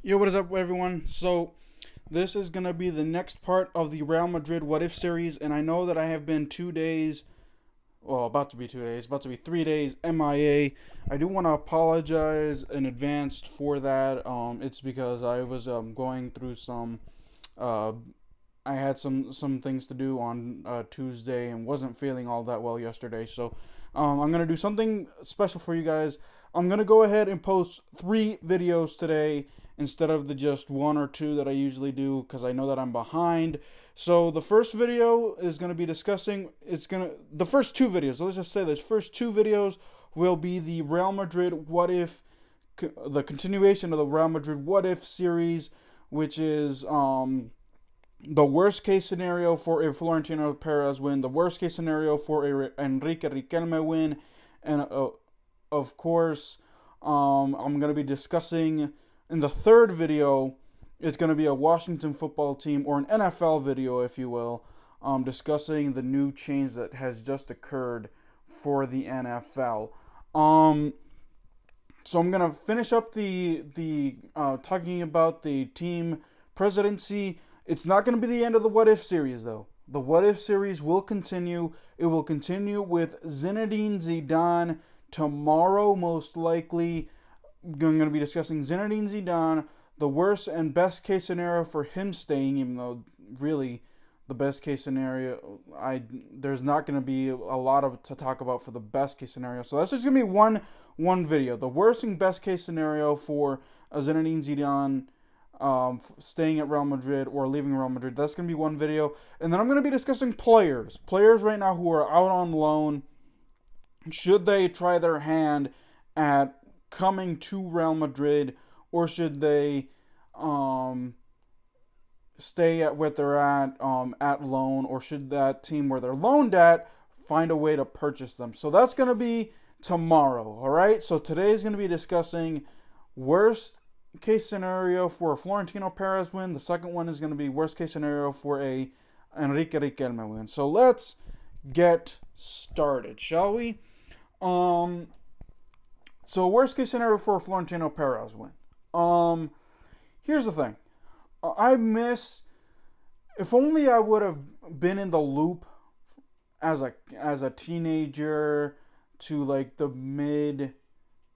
Yo, what is up, everyone? So, this is going to be the next part of the Real Madrid What If series, and I know that I have been 2 days, well, about to be 2 days, about to be 3 days MIA. I do want to apologize in advance for that. It's because I was going through uh, I had some things to do on Tuesday and wasn't feeling all that well yesterday. So, I'm going to do something special for you guys. I'm going to go ahead and post 3 videos today instead of the just 1 or 2 that I usually do, because I know that I'm behind. So the first video is going to be discussing, the first 2 videos, so let's just say those first 2 videos will be the Real Madrid What If, the continuation of the Real Madrid What If series, which is the worst case scenario for a Florentino Perez win, the worst case scenario for a Enrique Riquelme win, and of course, I'm going to be discussing, in the third video, it's going to be a Washington football team, or an NFL video, if you will, discussing the new change that has just occurred for the NFL. So I'm going to finish up the talking about the team presidency. It's not going to be the end of the What If series, though. The What If series will continue. It will continue with Zinedine Zidane tomorrow, most likely. I'm going to be discussing Zinedine Zidane, the worst and best case scenario for him staying, even though really the best case scenario, there's not going to be a lot to talk about for the best case scenario. So that's just going to be one video. The worst and best case scenario for Zinedine Zidane staying at Real Madrid or leaving Real Madrid. That's going to be one video. And then I'm going to be discussing players right now who are out on loan. Should they try their hand at coming to Real Madrid, or should they stay at where they're at loan, or should that team where they're loaned at find a way to purchase them? So that's going to be tomorrow, all right? So today is going to be discussing worst case scenario for a Florentino Perez win. The second one is going to be worst case scenario for a Enrique Riquelme win. So let's get started, shall we? So worst case scenario for a Florentino Perez win. Here's the thing. If only I would have been in the loop as a teenager to like the mid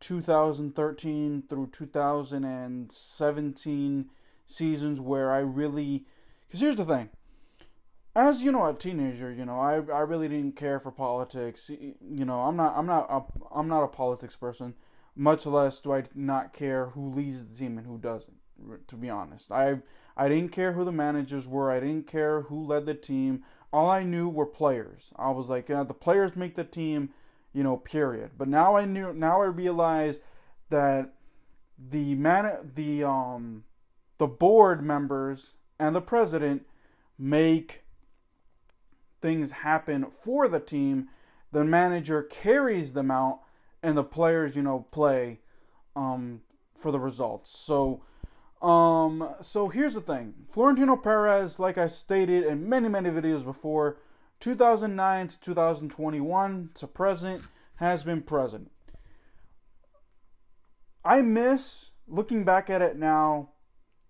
2013 through 2017 seasons, where I really, because here's the thing. As you know, a teenager, I really didn't care for politics. I'm not a politics person. Much less do I not care who leads the team and who doesn't. To be honest, I didn't care who the managers were. I didn't care who led the team. All I knew were players. I was like, the players make the team, period. But now I realized that the board members and the president make things happen for the team. The manager carries them out, and the players, play for the results. So here's the thing. Florentino Perez, like I stated in many videos before, 2009 to 2021 to present, has been present. I miss, looking back at it now,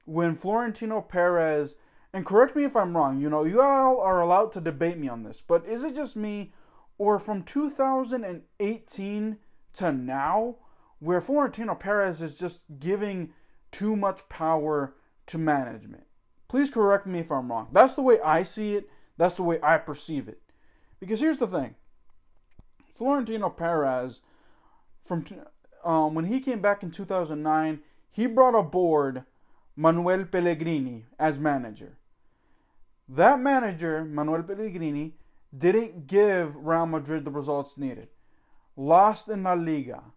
when Florentino Perez, and correct me if I'm wrong, you all are allowed to debate me on this, but is it just me, or from 2018 to now, where Florentino Perez is just giving too much power to management? Please correct me if I'm wrong. That's the way I see it. That's the way I perceive it. Because here's the thing. Florentino Perez, when he came back in 2009, he brought aboard Manuel Pellegrini as manager. That manager, Manuel Pellegrini, didn't give Real Madrid the results needed. Lost in La Liga.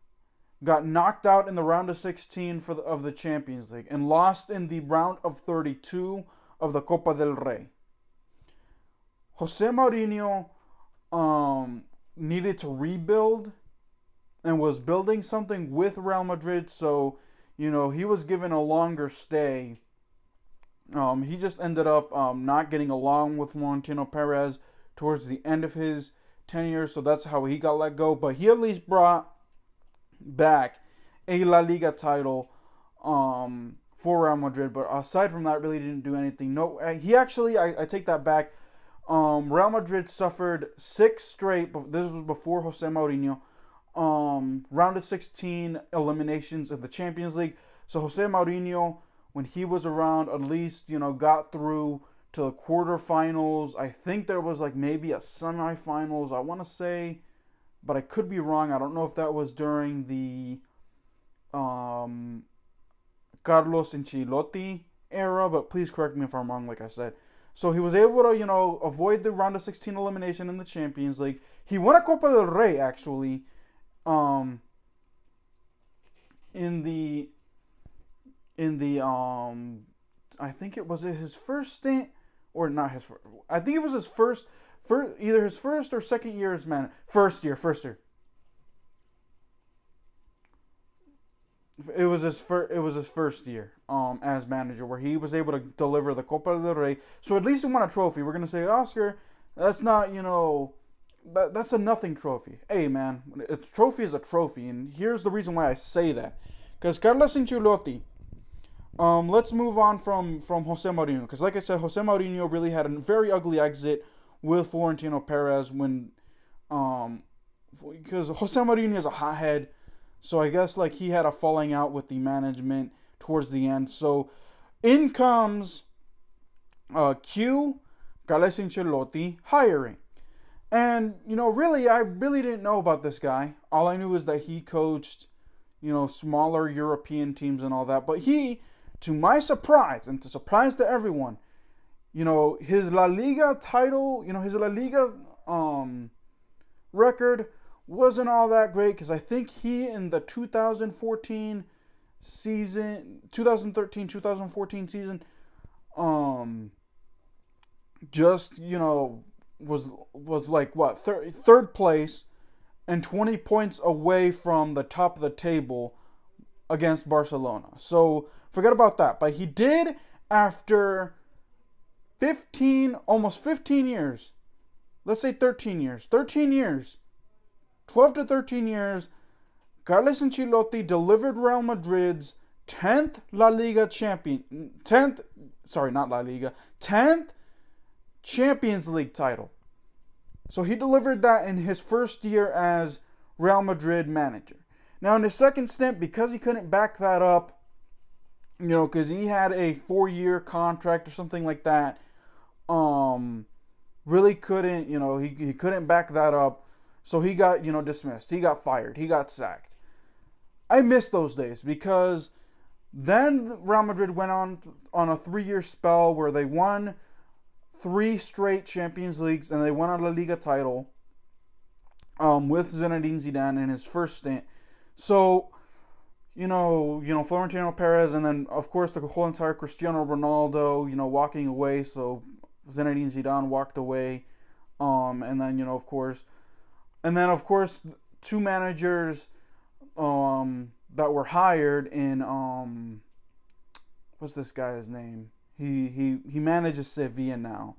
Got knocked out in the round of 16 of the Champions League, and lost in the round of 32 of the Copa del Rey. Jose Mourinho needed to rebuild and was building something with Real Madrid, so he was given a longer stay. He just ended up not getting along with Florentino Perez towards the end of his tenure, so that's how he got let go. But he at least brought back a La Liga title for Real Madrid. But aside from that, really didn't do anything. No, he actually, I take that back. Real Madrid suffered 6 straight. This was before Jose Mourinho. Round of 16 eliminations of the Champions League. So Jose Mourinho, when he was around, at least, got through to the quarterfinals. I think there was like maybe a semifinals, I want to say, but I could be wrong. I don't know if that was during the Carlos Ancelotti era, but please correct me if I'm wrong, like I said. So he was able to, avoid the round of 16 elimination in the Champions League. He won a Copa del Rey, actually, in the I think it was his first stint, or not his first. I think it was his first either his first or second year as man. First year. It was his first year as manager, where he was able to deliver the Copa del Rey. So at least he won a trophy. We're gonna say, Oscar, that's not, that's a nothing trophy. Hey man, a trophy is a trophy, and here's the reason why I say that. Because Carlos Ancelotti, let's move on from Jose Mourinho. Because like I said, Jose Mourinho really had a very ugly exit with Florentino Perez when, because Jose Mourinho is a hothead. So I guess like he had a falling out with the management towards the end. So in comes Carlos Ancelotti hiring. And, really, I really didn't know about this guy. All I knew is that he coached, smaller European teams and all that. But he, to my surprise, and to surprise to everyone, his La Liga title, his La Liga record wasn't all that great, because I think he, in the 2013-2014 season, just, was like, what, third place and 20 points away from the top of the table against Barcelona. So forget about that. But he did, after almost 15 years, let's say 13 years, 12 to 13 years, Carlos Ancelotti delivered Real Madrid's 10th La Liga 10th Champions League title. So he delivered that in his first year as Real Madrid manager. Now in his second stint, because he couldn't back that up, because he had a 4-year contract or something like that, really couldn't, he couldn't back that up. So he got, dismissed. He got fired. He got sacked. I miss those days, because then Real Madrid went on a 3-year spell where they won 3 straight Champions Leagues, and they won a La Liga title with Zinedine Zidane in his first stint. So, Florentino Perez, and then, of course, the whole entire Cristiano Ronaldo, walking away. So Zinedine Zidane walked away. And then, of course, 2 managers that were hired in, what's this guy's name? He manages Sevilla now.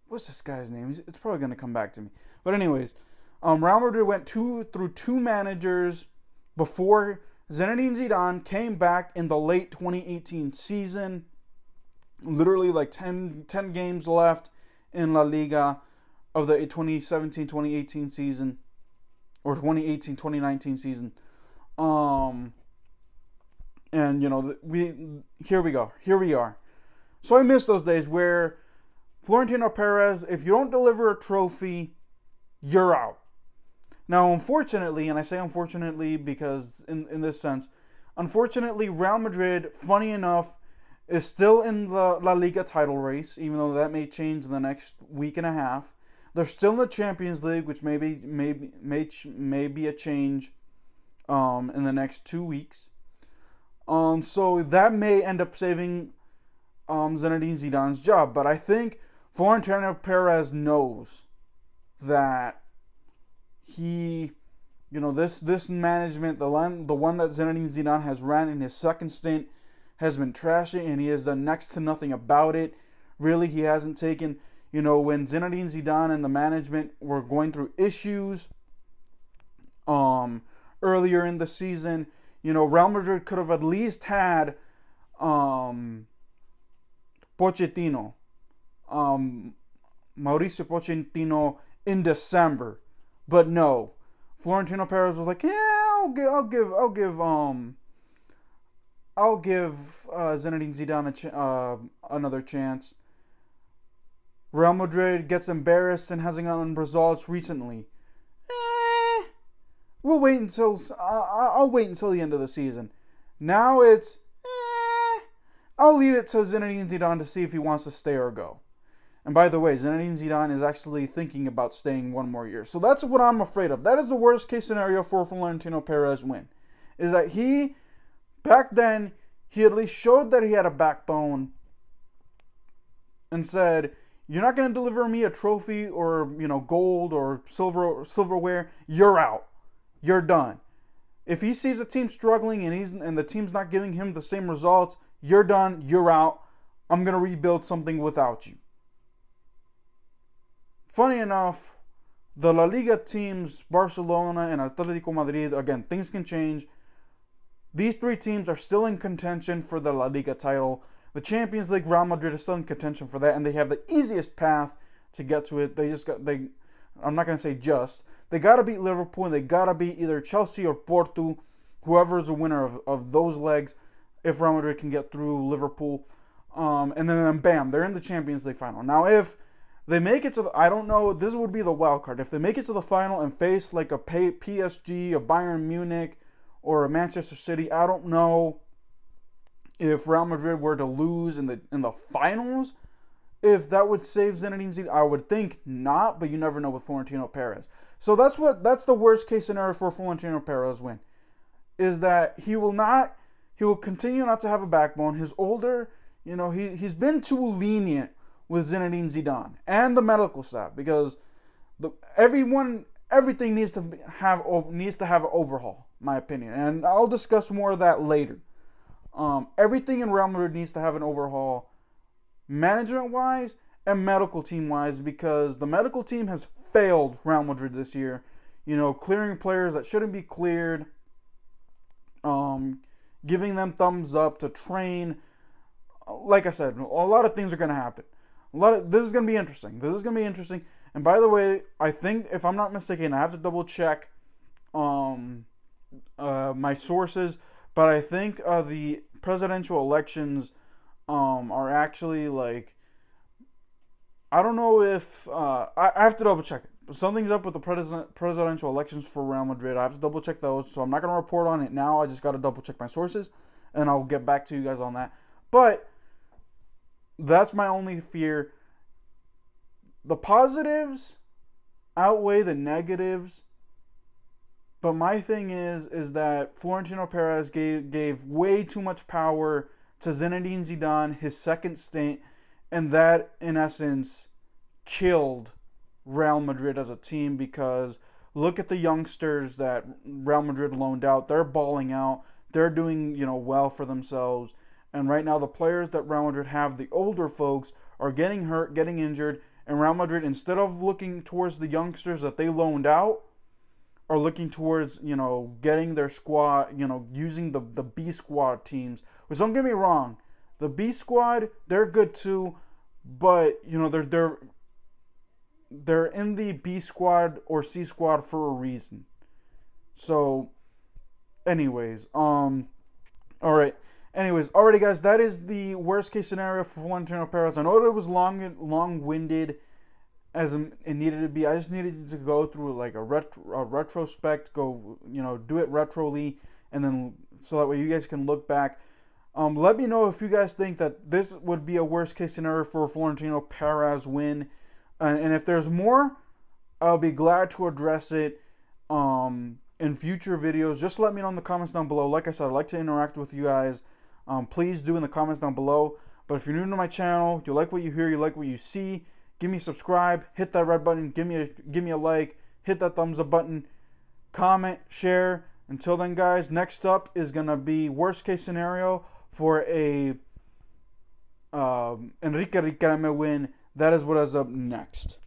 What's this guy's name? It's probably going to come back to me. But anyways, Real Madrid went through 2 managers before Zinedine Zidane came back in the late 2018 season. Literally like 10 games left in La Liga of the 2017-2018 season, or 2018-2019 season. And here we are. So I miss those days where Florentino Perez, if you don't deliver a trophy, you're out. Now, unfortunately, and I say unfortunately because in this sense, unfortunately, Real Madrid, funny enough, is still in the La Liga title race, even though that may change in the next week and a half. They're still in the Champions League, which may be a change in the next 2 weeks. So that may end up saving Zinedine Zidane's job. But I think Florentino Perez knows that he, this management, the one that Zinedine Zidane has ran in his second stint, has been trashing, and he has done next to nothing about it. Really, he hasn't taken, when Zinedine Zidane and the management were going through issues earlier in the season, Real Madrid could have at least had Pochettino, Mauricio Pochettino in December, but no, Florentino Perez was like, yeah, I'll give Zinedine Zidane another chance. Real Madrid gets embarrassed and hasn't gotten results recently. We'll wait until I'll wait until the end of the season. Now it's I'll leave it to Zinedine Zidane to see if he wants to stay or go. And by the way, Zinedine Zidane is actually thinking about staying one more year. So that's what I'm afraid of. That is the worst case scenario for Florentino Perez win. Is that back then, he at least showed that he had a backbone and said, you're not going to deliver me a trophy or, gold or silverware. You're out. You're done. If he sees a team struggling and the team's not giving him the same results, you're done. You're out. I'm going to rebuild something without you. Funny enough, the La Liga teams, Barcelona and Atletico Madrid, again, things can change. These three teams are still in contention for the La Liga title. The Champions League, Real Madrid is still in contention for that, and they have the easiest path to get to it. I'm not going to say just. They got to beat Liverpool, and they got to beat either Chelsea or Porto, whoever is the winner of those legs, if Real Madrid can get through Liverpool. And then bam, they're in the Champions League final. Now, if they make it to I don't know, this would be the wild card. If they make it to the final and face like a PSG, a Bayern Munich, or a Manchester City, I don't know if Real Madrid were to lose in the finals, if that would save Zinedine Zidane. I would think not, but you never know with Florentino Perez. So that's the worst case scenario for Florentino Perez win. Is that he will continue not to have a backbone. He's older, he's been too lenient with Zinedine Zidane and the medical staff, because everything needs to have an overhaul, my opinion, and I'll discuss more of that later. Everything in Real Madrid needs to have an overhaul, management-wise and medical team-wise, because the medical team has failed Real Madrid this year. Clearing players that shouldn't be cleared, giving them thumbs up to train. Like I said, a lot of things are going to happen. This is going to be interesting. And by the way, I think, if I'm not mistaken, I have to double check my sources, but I think the presidential elections are actually like, I don't know if I have to double check it. Something's up with the presidential elections for Real Madrid. I have to double check those, so I'm not going to report on it now. I just got to double check my sources, and I'll get back to you guys on that. But that's my only fear. The positives outweigh the negatives. But my thing is that Florentino Perez gave way too much power to Zinedine Zidane, his second stint, and that, in essence, killed Real Madrid as a team, because look at the youngsters that Real Madrid loaned out. They're balling out. They're doing, well for themselves. And right now, the players that Real Madrid have, the older folks, are getting hurt, getting injured. And Real Madrid, instead of looking towards the youngsters that they loaned out, are looking towards, getting their squad, using the B squad teams. Which, don't get me wrong, the B squad, they're good too, but they're in the B squad or C squad for a reason. So, anyways, alright. Alrighty, guys, that is the worst case scenario for Florentino Perez. I know it was long-winded as it needed to be. I just needed to go through like a retrospect, do it retroly, and then so that way you guys can look back. Let me know if you guys think that this would be a worst case scenario for a Florentino Perez win, and if there's more, I'll be glad to address it in future videos. Just let me know in the comments down below. Like I said, I'd like to interact with you guys. Please do in the comments down below. But if you're new to my channel, you like what you hear, you like what you see, give me a subscribe, hit that red button, give me a like, hit that thumbs up button, comment, share. Until then, guys, next up is gonna be worst case scenario for a Enrique Riquelme win. That is what is up next.